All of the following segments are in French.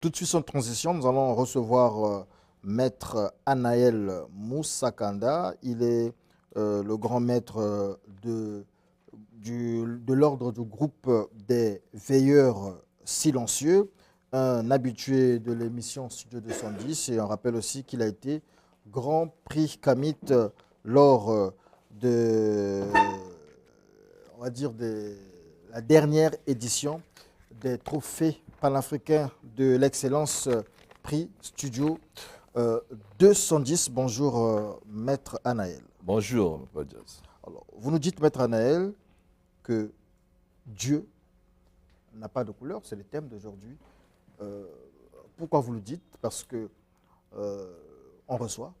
Tout de suite sans transition, nous allons recevoir Maître Anaël Moussakanda. Il est le grand maître de l'ordre du groupe des veilleurs silencieux, un habitué de l'émission Studio 210. Et on rappelle aussi qu'il a été grand prix Kamit lors de, on va dire, de la dernière édition des trophées panafricains de l'excellence prix Studio 210. Bonjour, Maître Anaël. Bonjour, Badias. Alors, vous nous dites, Maître Anaël, que Dieu n'a pas de couleur, c'est le thème d'aujourd'hui. Pourquoi vous le dites? Parce que on reçoit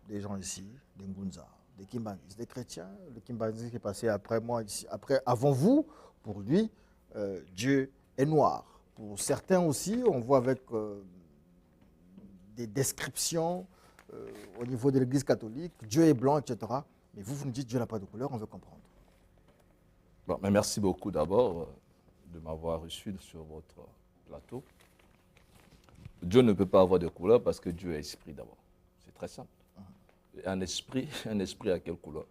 des gens ici, des Ngunza, des Kimbanzis, des chrétiens. Le Kimbanzi qui est passé après moi, ici, avant vous, pour lui, Dieu est noir. Pour certains aussi, on voit avec des descriptions au niveau de l'Église catholique, Dieu est blanc, etc. Mais vous, vous nous dites Dieu n'a pas de couleur, on veut comprendre. Bon, mais merci beaucoup d'abord de m'avoir reçu sur votre plateau. Dieu ne peut pas avoir de couleur parce que Dieu est esprit d'abord. C'est très simple. Un esprit a quelle couleur?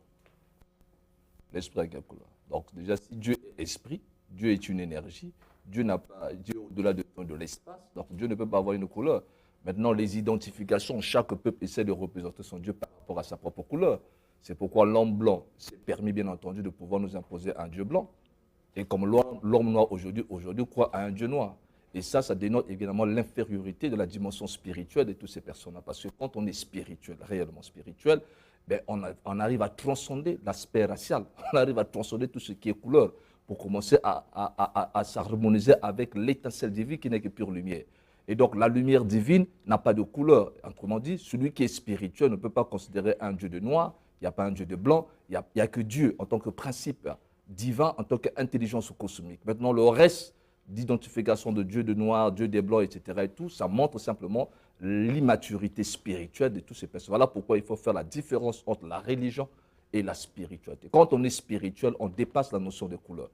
L'esprit a quelle couleur? Donc déjà, si Dieu est esprit, Dieu est une énergie, Dieu n'a pas, Dieu est au-delà de l'espace, donc Dieu ne peut pas avoir une couleur. Maintenant, les identifications, chaque peuple essaie de représenter son Dieu par rapport à sa propre couleur. C'est pourquoi l'homme blanc s'est permis, bien entendu, de pouvoir nous imposer un Dieu blanc. Et comme l'homme noir aujourd'hui croit à un Dieu noir. Et ça dénote évidemment l'infériorité de la dimension spirituelle de tous ces personnes-là. Parce que quand on est spirituel, réellement spirituel, ben on arrive à transcender l'aspect racial. On arrive à transcender tout ce qui est couleur pour commencer à s'harmoniser avec l'étincelle divine qui n'est que pure lumière. Et donc la lumière divine n'a pas de couleur. Autrement dit, celui qui est spirituel ne peut pas considérer un Dieu de noir, il n'y a pas un Dieu de blanc, il n'y a que Dieu en tant que principe divin, en tant qu'intelligence cosmique. Maintenant, le reste d'identification de Dieu de noir, Dieu des blancs, etc. et tout, ça montre simplement l'immaturité spirituelle de tous ces personnes. Voilà pourquoi il faut faire la différence entre la religion et la spiritualité. Quand on est spirituel, on dépasse la notion de couleur.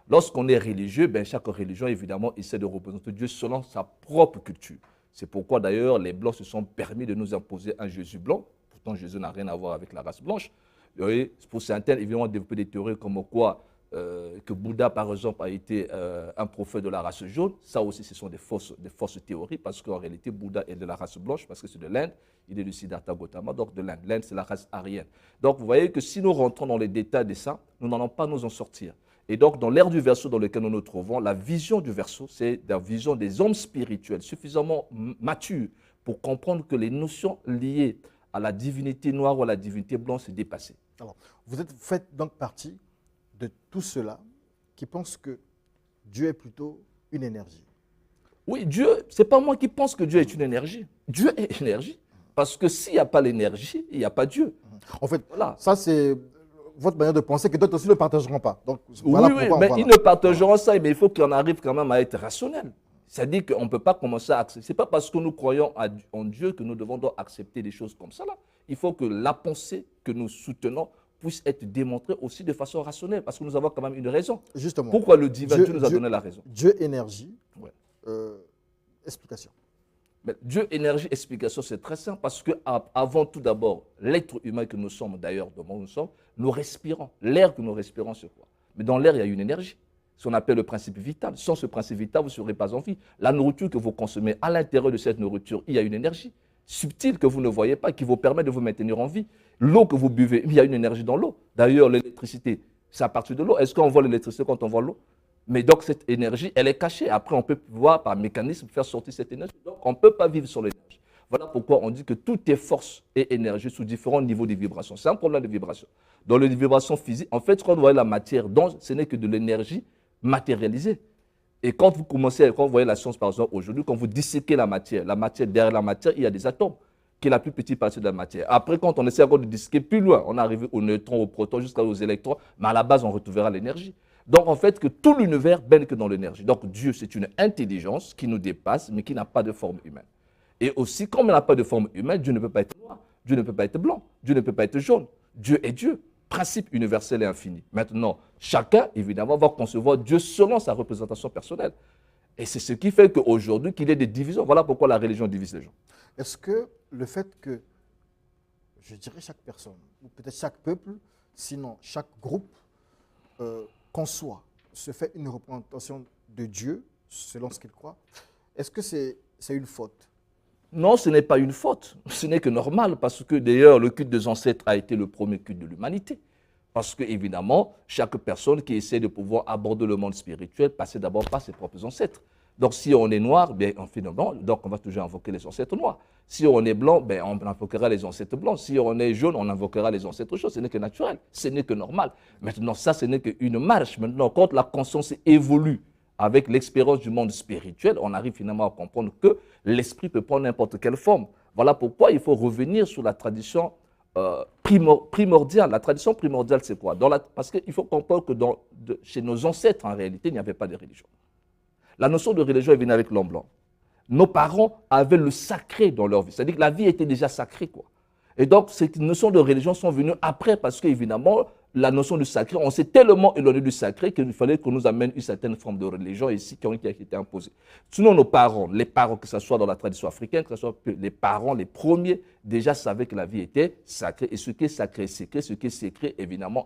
Lorsqu'on est religieux, ben chaque religion, évidemment, essaie de représenter Dieu selon sa propre culture. C'est pourquoi, d'ailleurs, les Blancs se sont permis de nous imposer un Jésus blanc. Pourtant, Jésus n'a rien à voir avec la race blanche. Et pour certains, évidemment, développer des théories comme quoi que Bouddha, par exemple, a été un prophète de la race jaune. Ça aussi, ce sont des fausses théories, parce qu'en réalité, Bouddha est de la race blanche, parce que c'est de l'Inde. Il est de Siddhartha Gautama, donc de l'Inde. L'Inde, c'est la race aryenne. Donc, vous voyez que si nous rentrons dans les détails de ça, nous n'allons pas nous en sortir. Et donc, dans l'ère du verseau dans lequel nous nous trouvons, la vision du verseau, c'est la vision des hommes spirituels suffisamment matures pour comprendre que les notions liées à la divinité noire ou à la divinité blanche sont dépassées. Alors, faites donc partie de tous ceux-là qui pensent que Dieu est plutôt une énergie. Oui, Dieu, ce n'est pas moi qui pense que Dieu est une énergie. Dieu est énergie. Parce que s'il n'y a pas l'énergie, il n'y a pas Dieu. En fait, voilà. Ça c'est votre manière de penser que d'autres aussi ne partageront pas. Donc, voilà oui, mais ils ne partageront ça, mais il faut qu'on arrive quand même à être rationnel. C'est-à-dire qu'on ne peut pas commencer à accepter. Ce n'est pas parce que nous croyons en Dieu que nous devons donc accepter des choses comme ça. Là. Il faut que la pensée que nous soutenons puisse être démontrée aussi de façon rationnelle, parce que nous avons quand même une raison. Justement. Pourquoi le divin Dieu nous a donné la raison? Dieu, énergie, explication. Mais Dieu, énergie, explication, c'est très simple, parce qu'avant tout d'abord, l'être humain que nous sommes, d'ailleurs, dont nous sommes, nous respirons. L'air que nous respirons, c'est quoi? Mais dans l'air, il y a une énergie. Ce qu'on appelle le principe vital. Sans ce principe vital, vous ne serez pas en vie. La nourriture que vous consommez, à l'intérieur de cette nourriture, il y a une énergie subtile que vous ne voyez pas, qui vous permet de vous maintenir en vie. L'eau que vous buvez, il y a une énergie dans l'eau. D'ailleurs, l'électricité, c'est à partir de l'eau. Est-ce qu'on voit l'électricité quand on voit l'eau? Mais donc, cette énergie, elle est cachée. Après, on peut pouvoir, par mécanisme, faire sortir cette énergie. Donc, on ne peut pas vivre sans l'énergie. Voilà pourquoi on dit que tout est force et énergie sous différents niveaux de vibration. C'est un problème de vibration. Dans les vibrations physiques, en fait, quand vous voyez la matière, donc, ce n'est que de l'énergie matérialisée. Et quand vous voyez la science, par exemple, aujourd'hui, quand vous disséquez la matière, derrière la matière, il y a des atomes, qui est la plus petite partie de la matière. Après, quand on essaie encore de disséquer plus loin, on arrive aux neutrons, aux protons, jusqu'aux électrons, mais à la base, on retrouvera l'énergie. Donc, en fait, que tout l'univers baigne que dans l'énergie. Donc, Dieu, c'est une intelligence qui nous dépasse, mais qui n'a pas de forme humaine. Et aussi, comme il n'a pas de forme humaine, Dieu ne peut pas être noir, Dieu ne peut pas être blanc, Dieu ne peut pas être jaune. Dieu est Dieu, principe universel et infini. Maintenant, chacun, évidemment, va concevoir Dieu selon sa représentation personnelle. Et c'est ce qui fait qu'aujourd'hui, qu'il y ait des divisions. Voilà pourquoi la religion divise les gens. Est-ce que le fait que, je dirais chaque personne, ou peut-être chaque peuple, sinon chaque groupe, conçoit, se fait une représentation de Dieu, selon ce qu'il croit, est-ce que c'est une faute? Non, ce n'est pas une faute. Ce n'est que normal parce que d'ailleurs, le culte des ancêtres a été le premier culte de l'humanité. Parce que, évidemment, chaque personne qui essaie de pouvoir aborder le monde spirituel passait d'abord par ses propres ancêtres. Donc, si on est noir, bien, on fait blanc, donc on va toujours invoquer les ancêtres noirs. Si on est blanc, bien, on invoquera les ancêtres blancs. Si on est jaune, on invoquera les ancêtres jaunes. Ce n'est que naturel, ce n'est que normal. Maintenant, ça, ce n'est qu'une marche. Maintenant, quand la conscience évolue avec l'expérience du monde spirituel, on arrive finalement à comprendre que l'esprit peut prendre n'importe quelle forme. Voilà pourquoi il faut revenir sur la tradition primordiale. La tradition primordiale, c'est quoi? Parce qu'il faut comprendre que chez nos ancêtres, en réalité, il n'y avait pas de religion. La notion de religion est venue avec l'homme blanc. Nos parents avaient le sacré dans leur vie. C'est-à-dire que la vie était déjà sacrée, quoi. Et donc, ces notions de religion sont venues après parce qu'évidemment, la notion du sacré, on s'est tellement éloigné du sacré qu'il fallait qu'on nous amène une certaine forme de religion ici qui a été imposée. Sinon, nos parents, les parents, que ce soit dans la tradition africaine, que ce soit les parents, les premiers, déjà savaient que la vie était sacrée. Et ce qui est sacré est sacré. Ce qui est sacré, évidemment,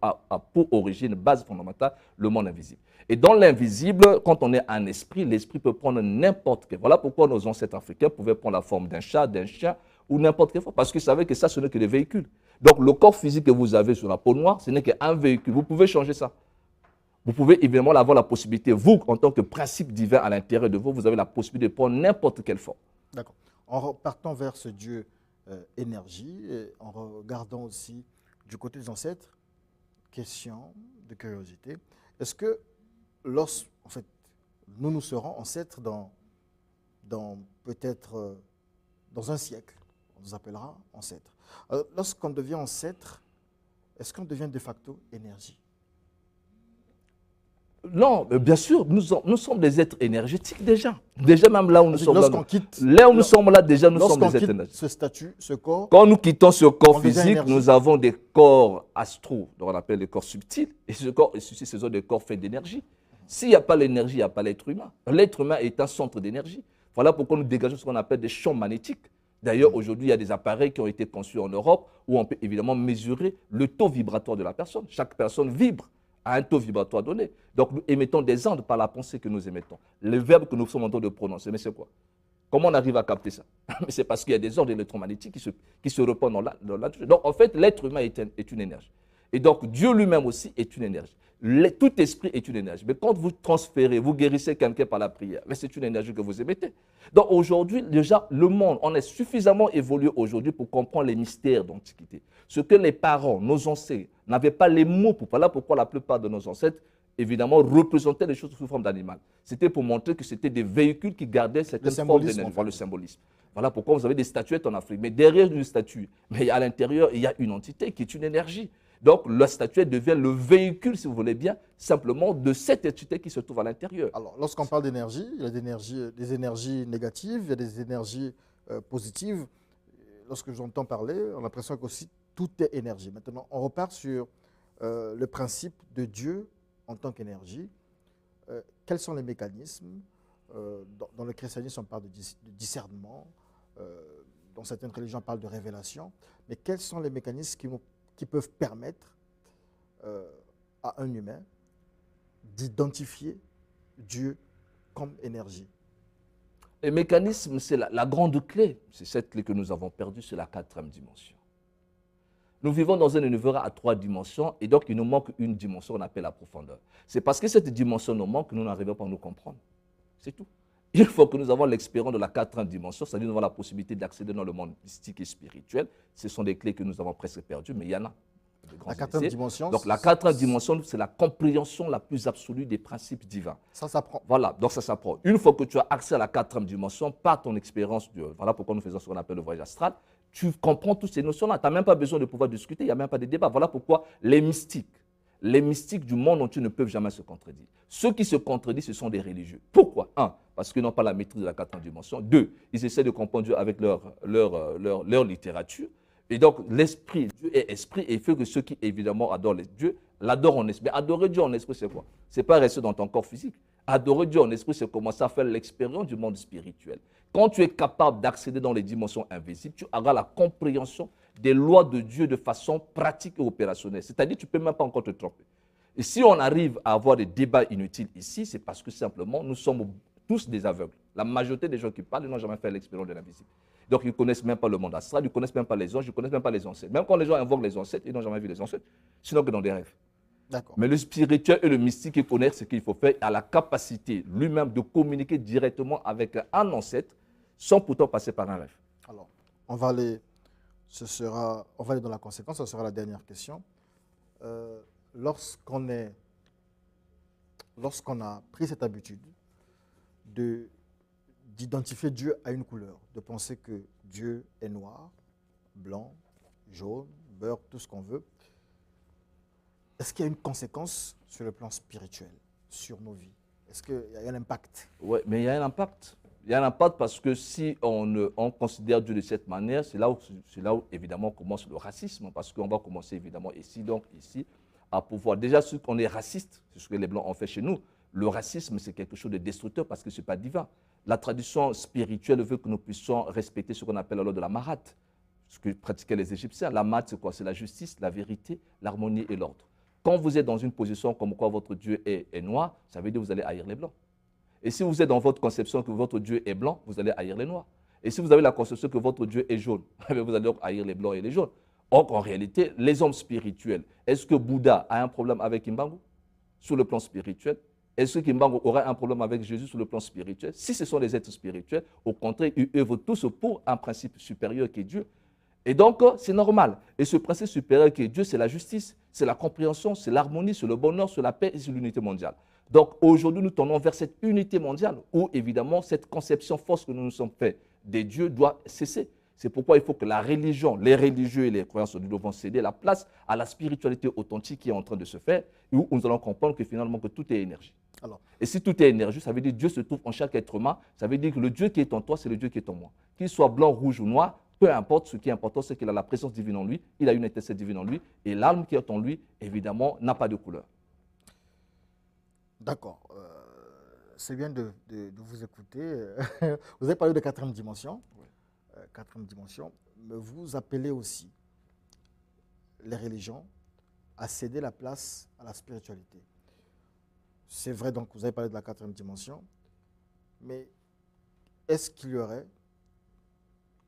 a pour origine, base fondamentale, le monde invisible. Et dans l'invisible, quand on est un esprit, l'esprit peut prendre n'importe quel. Voilà pourquoi nos ancêtres africains pouvaient prendre la forme d'un chat, d'un chien, ou n'importe quelle forme, parce qu'ils savaient que ça, ce n'est que des véhicules. Donc, le corps physique que vous avez sur la peau noire, ce n'est qu'un véhicule. Vous pouvez changer ça. Vous pouvez évidemment avoir la possibilité, vous, en tant que principe divin à l'intérieur de vous, vous avez la possibilité de prendre n'importe quelle forme. D'accord. En partant vers ce Dieu énergie, et en regardant aussi du côté des ancêtres, question de curiosité, est-ce que en fait, nous serons ancêtres dans peut-être dans un siècle, on nous appellera ancêtres. Lorsqu'on devient ancêtre, est-ce qu'on devient de facto énergie? Non, bien sûr, nous sommes des êtres énergétiques déjà. Déjà même là où nous sommes nous sommes là, déjà nous sommes des êtres énergétiques. Ce statut, ce corps. Quand nous quittons ce corps physique, nous avons des corps astraux, dont on appelle les corps subtils. Et ce sont des corps faits d'énergie. S'il n'y a pas l'énergie, il n'y a pas l'être humain. L'être humain est un centre d'énergie. Voilà pourquoi nous dégageons ce qu'on appelle des champs magnétiques. D'ailleurs, aujourd'hui, il y a des appareils qui ont été conçus en Europe où on peut évidemment mesurer le taux vibratoire de la personne. Chaque personne vibre à un taux vibratoire donné. Donc, nous émettons des ondes par la pensée que nous émettons. Le verbe que nous sommes en train de prononcer, mais c'est quoi? Comment on arrive à capter ça? Mais c'est parce qu'il y a des ondes électromagnétiques qui se répandent dans la. Donc, en fait, l'être humain est une énergie. Et donc, Dieu lui-même aussi est une énergie. Tout esprit est une énergie. Mais quand vous transférez, vous guérissez quelqu'un par la prière, mais c'est une énergie que vous émettez. Donc aujourd'hui, déjà, le monde, on est suffisamment évolué aujourd'hui pour comprendre les mystères d'Antiquité. Ce que les parents, nos ancêtres, n'avaient pas les mots pour. Voilà pourquoi la plupart de nos ancêtres, évidemment, représentaient les choses sous forme d'animal. C'était pour montrer que c'était des véhicules qui gardaient cette forme d'énergie. Voilà le symbolisme. Voilà pourquoi vous avez des statuettes en Afrique. Mais derrière une statue, mais à l'intérieur, il y a une entité qui est une énergie. Donc, la statuette devient le véhicule, si vous voulez bien, simplement de cette entité qui se trouve à l'intérieur. Alors, lorsqu'on parle d'énergie, il y a des énergies négatives, il y a des énergies positives. Lorsque j'entends parler, on a l'impression qu'aussi tout est énergie. Maintenant, on repart sur le principe de Dieu en tant qu'énergie. Quels sont les mécanismes? Dans le christianisme, on parle de discernement. Dans certaines religions, on parle de révélation. Mais quels sont les mécanismes qui peuvent permettre à un humain d'identifier Dieu comme énergie? Les mécanismes, c'est la grande clé. C'est cette clé que nous avons perdue, c'est la 4e dimension. Nous vivons dans un univers à 3 dimensions et donc il nous manque une dimension qu'on appelle la profondeur. C'est parce que cette dimension nous manque que nous n'arrivons pas à nous comprendre. C'est tout. Il faut que nous avons l'expérience de la 4e dimension, c'est-à-dire nous avons la possibilité d'accéder dans le monde mystique et spirituel. Ce sont des clés que nous avons presque perdues, mais il y en a. La 4e dimension. Donc la 4e dimension, c'est la compréhension la plus absolue des principes divins. Ça s'apprend. Voilà, donc ça s'apprend. Une fois que tu as accès à la 4e dimension, par ton expérience, voilà pourquoi nous faisons ce qu'on appelle le voyage astral, tu comprends toutes ces notions-là. Tu n'as même pas besoin de pouvoir discuter, il n'y a même pas de débat. Voilà pourquoi les mystiques du monde entier ne peuvent jamais se contredire. Ceux qui se contredisent, ce sont des religieux. Pourquoi? 1, parce qu'ils n'ont pas la maîtrise de la 4e dimension. 2, ils essaient de comprendre Dieu avec leur littérature. Et donc, l'esprit, Dieu est esprit, et il faut que ceux qui, évidemment, adorent Dieu, l'adorent en esprit. Mais adorer Dieu en esprit, c'est quoi? Ce n'est pas rester dans ton corps physique. Adorer Dieu en esprit, c'est commencer à faire l'expérience du monde spirituel. Quand tu es capable d'accéder dans les dimensions invisibles, tu auras la compréhension des lois de Dieu de façon pratique et opérationnelle. C'est-à-dire que tu ne peux même pas encore te tromper. Et si on arrive à avoir des débats inutiles ici, c'est parce que simplement, nous sommes tous des aveugles. La majorité des gens qui parlent n'ont jamais fait l'expérience de l'invisible. Donc, ils ne connaissent même pas le monde astral, ils ne connaissent même pas les anges, ils ne connaissent même pas les ancêtres. Même quand les gens invoquent les ancêtres, ils n'ont jamais vu les ancêtres, sinon que dans des rêves. Mais le spirituel et le mystique, il connaît ce qu'il faut faire, a la capacité lui-même de communiquer directement avec un ancêtre sans pourtant passer par un rêve. Alors, on va aller dans la conséquence, ce sera la dernière question. Lorsqu'on a pris cette habitude d'identifier Dieu à une couleur, de penser que Dieu est noir, blanc, jaune, beurre, tout ce qu'on veut, est-ce qu'il y a une conséquence sur le plan spirituel, sur nos vies? Est-ce qu'il y a un impact? Oui, mais il y a un impact. Il y a un impact parce que si on considère Dieu de cette manière, c'est là où évidemment commence le racisme, parce qu'on va commencer évidemment ici, à pouvoir. Déjà, ce qu'on est raciste, c'est ce que les Blancs ont fait chez nous. Le racisme, c'est quelque chose de destructeur parce que ce n'est pas divin. La tradition spirituelle veut que nous puissions respecter ce qu'on appelle la loi de la Marat, ce que pratiquaient les Égyptiens. La Marat, c'est quoi? C'est la justice, la vérité, l'harmonie et l'ordre. Quand vous êtes dans une position comme quoi votre Dieu est noir, ça veut dire que vous allez haïr les Blancs. Et si vous êtes dans votre conception que votre Dieu est blanc, vous allez haïr les noirs. Et si vous avez la conception que votre Dieu est jaune, vous allez donc haïr les blancs et les jaunes. Or, en réalité, les hommes spirituels, est-ce que Bouddha a un problème avec Kimbangu sur le plan spirituel? Est-ce que Kimbangu aurait un problème avec Jésus sur le plan spirituel? Si ce sont des êtres spirituels, au contraire, ils œuvrent tous pour un principe supérieur qui est Dieu. Et donc, c'est normal. Et ce principe supérieur qui est Dieu, c'est la justice, c'est la compréhension, c'est l'harmonie, c'est le bonheur, c'est la paix et c'est l'unité mondiale. Donc, aujourd'hui, nous tournons vers cette unité mondiale où, évidemment, cette conception fausse que nous nous sommes fait des dieux doit cesser. C'est pourquoi il faut que la religion, les religieux et les croyances, nous devons céder la place à la spiritualité authentique qui est en train de se faire, où nous allons comprendre que finalement, que tout est énergie. Et si tout est énergie, ça veut dire que Dieu se trouve en chaque être humain, ça veut dire que le Dieu qui est en toi, c'est le Dieu qui est en moi. Qu'il soit blanc, rouge ou noir, peu importe, ce qui est important, c'est qu'il a la présence divine en lui, il a une étincelle divine en lui, et l'âme qui est en lui, évidemment, n'a pas de couleur. D'accord. C'est bien de vous écouter. Vous avez parlé de quatrième dimension. Oui. Quatrième dimension. Mais vous appelez aussi les religions à céder la place à la spiritualité. C'est vrai, donc vous avez parlé de la quatrième dimension. Mais est-ce qu'il y aurait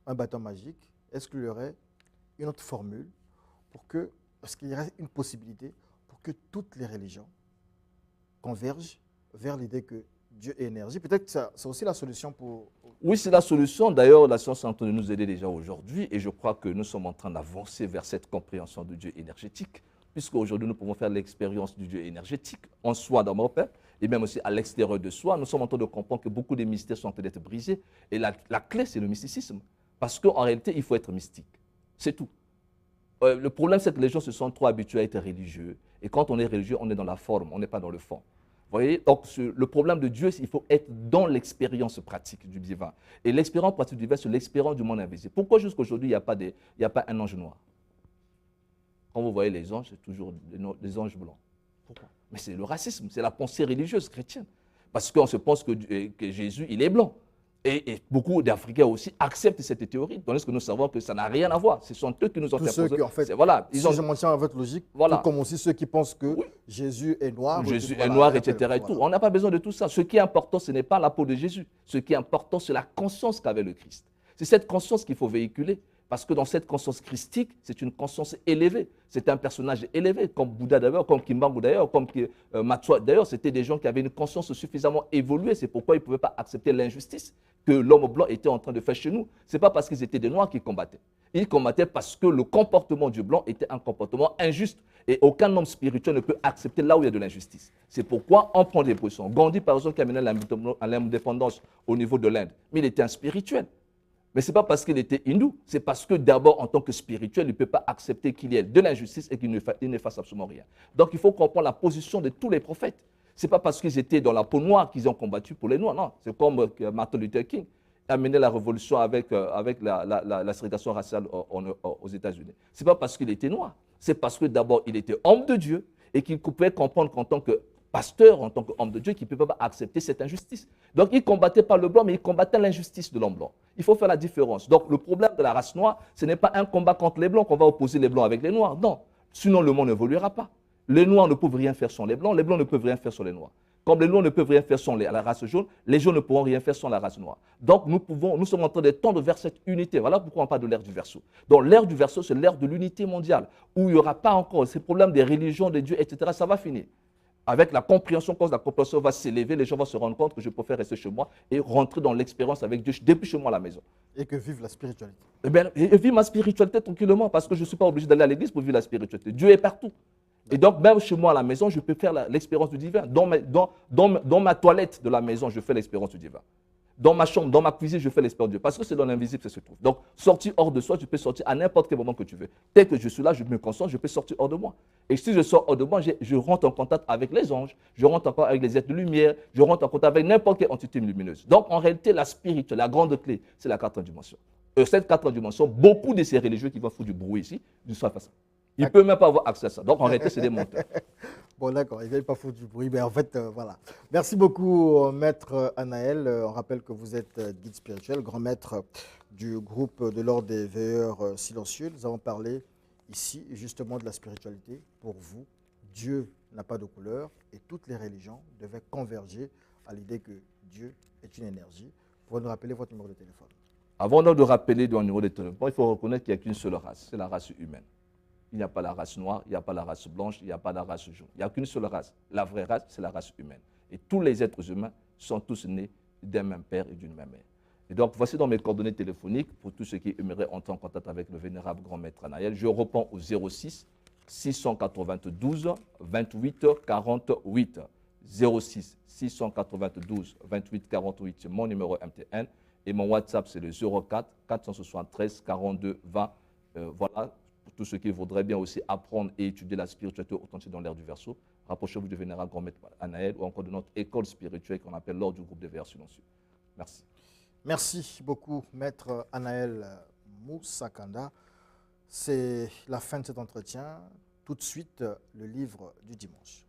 un bâton magique? Est-ce qu'il y aurait une autre formule est-ce qu'il y aurait une possibilité pour que toutes les religions convergent vers l'idée que Dieu est énergie? Peut-être que c'est aussi la solution pour... Oui, c'est la solution. D'ailleurs, la science est en train de nous aider déjà aujourd'hui et je crois que nous sommes en train d'avancer vers cette compréhension du Dieu énergétique, puisqu'aujourd'hui, nous pouvons faire l'expérience du Dieu énergétique en soi dans mon Père et même aussi à l'extérieur de soi. Nous sommes en train de comprendre que beaucoup de mystères sont en train d'être brisés et la clé, c'est le mysticisme. Parce qu'en réalité, il faut être mystique. C'est tout. Le problème, c'est que les gens se sont trop habitués à être religieux. Et quand on est religieux, on est dans la forme, on n'est pas dans le fond. Vous voyez? Donc, le problème de Dieu, il faut être dans l'expérience pratique du divin. Et l'expérience pratique du divin, c'est l'expérience du monde invisible. Pourquoi jusqu'à aujourd'hui, il n'y a pas un ange noir? Quand vous voyez les anges, c'est toujours des anges blancs. Pourquoi? Mais c'est le racisme, c'est la pensée religieuse chrétienne. Parce qu'on se pense que Jésus, il est blanc. Et beaucoup d'Africains aussi acceptent cette théorie, tandis que nous savons que ça n'a rien à voir. Ce sont eux qui nous ont fait ceux qui, en fait, voilà, si je m'en tiens à votre logique, voilà. Comme aussi ceux qui pensent que oui, Jésus est noir. Jésus est noir, etc. Et tout. On n'a pas besoin de tout ça. Ce qui est important, ce n'est pas la peau de Jésus. Ce qui est important, c'est la conscience qu'avait le Christ. C'est cette conscience qu'il faut véhiculer. Parce que dans cette conscience christique, c'est une conscience élevée. C'est un personnage élevé, comme Bouddha d'ailleurs, comme Kimbangu d'ailleurs, comme Matsua d'ailleurs. C'était des gens qui avaient une conscience suffisamment évoluée. C'est pourquoi ils ne pouvaient pas accepter l'injustice que l'homme blanc était en train de faire chez nous. Ce n'est pas parce qu'ils étaient des noirs qu'ils combattaient. Ils combattaient parce que le comportement du blanc était un comportement injuste. Et aucun homme spirituel ne peut accepter là où il y a de l'injustice. C'est pourquoi on prend des positions. Gandhi, par exemple, qui a mené à l'indépendance au niveau de l'Inde, mais il était un spirituel. Mais ce n'est pas parce qu'il était hindou, c'est parce que d'abord, en tant que spirituel, il ne peut pas accepter qu'il y ait de l'injustice et qu'il ne fasse absolument rien. Donc, il faut comprendre la position de tous les prophètes. Ce n'est pas parce qu'ils étaient dans la peau noire qu'ils ont combattu pour les noirs, non. C'est comme Martin Luther King a mené la révolution avec la ségrégation raciale aux États-Unis. Ce n'est pas parce qu'il était noir, c'est parce que d'abord, il était homme de Dieu et qu'il pouvait comprendre qu'en tant que pasteur, en tant qu'homme de Dieu, qui ne peut pas accepter cette injustice. Donc, il ne combattait pas le blanc, mais il combattait l'injustice de l'homme blanc. Il faut faire la différence. Donc, le problème de la race noire, ce n'est pas un combat contre les blancs qu'on va opposer les blancs avec les noirs. Non. Sinon, le monde n'évoluera pas. Les noirs ne peuvent rien faire sans les blancs ne peuvent rien faire sans les noirs. Comme les noirs ne peuvent rien faire sans la race jaune, les jaunes ne pourront rien faire sans la race noire. Donc, nous sommes en train de tendre vers cette unité. Voilà pourquoi on parle de l'ère du verseau. Donc, l'ère du verseau, c'est l'ère de l'unité mondiale, où il n'y aura pas encore ces problèmes des religions, des dieux, etc. Ça va finir. Avec la compréhension, quand la compréhension va s'élever, les gens vont se rendre compte que je préfère rester chez moi et rentrer dans l'expérience avec Dieu depuis chez moi à la maison. Et que vive la spiritualité. Eh bien, et vivre ma spiritualité tranquillement, parce que je ne suis pas obligé d'aller à l'église pour vivre la spiritualité. Dieu est partout. Et donc, même chez moi à la maison, je peux faire l'expérience du divin. Dans ma toilette de la maison, je fais l'expérience du divin. Dans ma chambre, dans ma cuisine, je fais l'expérience de Dieu. Parce que c'est dans l'invisible que ça se trouve. Donc, sortir hors de soi, tu peux sortir à n'importe quel moment que tu veux. Dès que je suis là, je me concentre, je peux sortir hors de moi. Et si je sors hors de moi, je rentre en contact avec les anges, je rentre en contact avec les êtres de lumière, je rentre en contact avec n'importe quelle entité lumineuse. Donc, en réalité, la spirituelle, la grande clé, c'est la quatrième dimension. Cette quatrième dimension, beaucoup de ces religieux qui vont foutre du bruit ici, ne savent pas ça. Ils ne peuvent même pas avoir accès à ça. Donc, en réalité, c'est des menteurs. Bon, d'accord, ils ne viennent pas foutre du bruit, mais en fait, voilà. Merci beaucoup, Maître Anaël. On rappelle que vous êtes guide spirituel, grand maître du groupe de l'Ordre des Veilleurs Silencieux. Nous avons parlé ici, justement, de la spiritualité. Pour vous, Dieu n'a pas de couleur et toutes les religions devaient converger à l'idée que Dieu est une énergie. Vous pouvez nous rappeler votre numéro de téléphone? Avant de rappeler ton numéro de téléphone, il faut reconnaître qu'il n'y a qu'une seule race, c'est la race humaine. Il n'y a pas la race noire, il n'y a pas la race blanche, il n'y a pas la race jaune. Il n'y a qu'une seule race. La vraie race, c'est la race humaine. Et tous les êtres humains sont tous nés d'un même père et d'une même mère. Et donc, voici dans mes coordonnées téléphoniques pour tous ceux qui aimeraient entrer en contact avec le vénérable grand maître Anaël. Je reprends au 06 692 28 48. 06 692 28 48, c'est mon numéro MTN. Et mon WhatsApp, c'est le 04 473 42 20. Voilà. Pour tous ceux qui voudraient bien aussi apprendre et étudier la spiritualité authentique dans l'ère du Verseau, rapprochez-vous du vénérable grand maître Anaël ou encore de notre école spirituelle qu'on appelle l'Ordre du groupe des Veilleurs Silencieux. Merci. Merci beaucoup, Maître Anaël Moussakanda. C'est la fin de cet entretien. Tout de suite, le livre du dimanche.